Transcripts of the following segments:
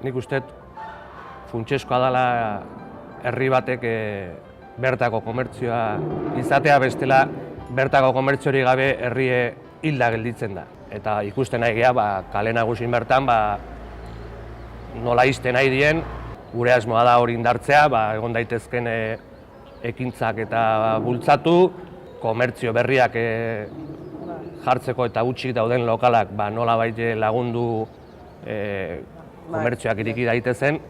Nik uste funtsezkoa dela herri batek bertako komertzioa izatea, bestela bertako komertziorik gabe herrie hilda gelditzen da. Eta ikusten nahi geha, kale nagusin bertan, nola ixten nahi dien, gure asmoa da hori indartzea, egon daitezken ekintzak eta bultzatu, komertzio berriak jartzeko eta hutsik dauden lokalak nolabait lagundu komertzioak ireki daitezen.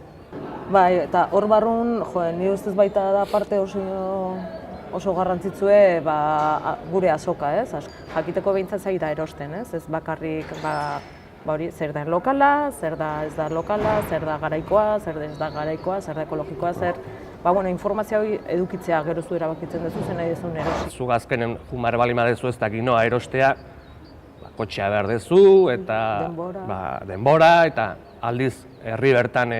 Bai, eta hor barrun, nire ustez baita da parte oso garrantzitsue gure azoka, ez? Jakiteko behintzat zai da erosten, ez? Ez bakarrik zer da lokala, zer da ez da lokala, zer da garaikoa, zer ez da garaikoa, zer da ekologikoa, informazio hori edukitzea gero zu erabakitzen duzu, zen nahi dezun erosten. Zuk azkenen jumar bali madezu ez dakit noa erostea, kotxea behar dezu, eta denbora, eta aldiz herri bertan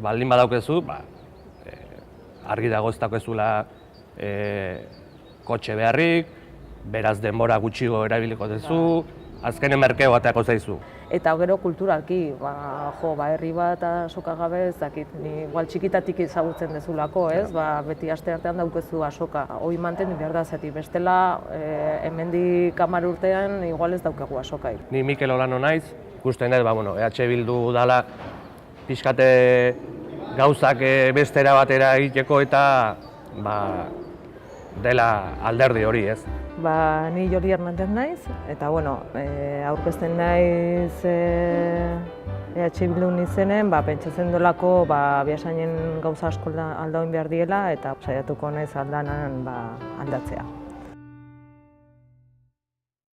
baldin badaukezu, argi dago ez daukezula kotxe beharrik, beraz denbora gutxigo erabiliko duzu, azkenen merkeo bateako zaizu. Eta gero kulturalki, herri bat asoka gabe ez dakit, igual txikitatik ezagutzen dezulako, ez? Beti asteartean daukezu asoka. Hoi mantendu behar da, zeti bestela hemendik 10 urtean igual ez daukegu asokai. Ni Mikel Olano naiz, ikusten dut, EH Bildu dala pixkate gauzak bestera batera egiteko eta dela alderdi hori, ez? Ni Joli Hernandez naiz, eta aurkezten naiz EH Bildun izenen, pentsatzen dolako Beasainen gauza asko aldauen behar diela eta saiatuko naiz aldanan aldatzea.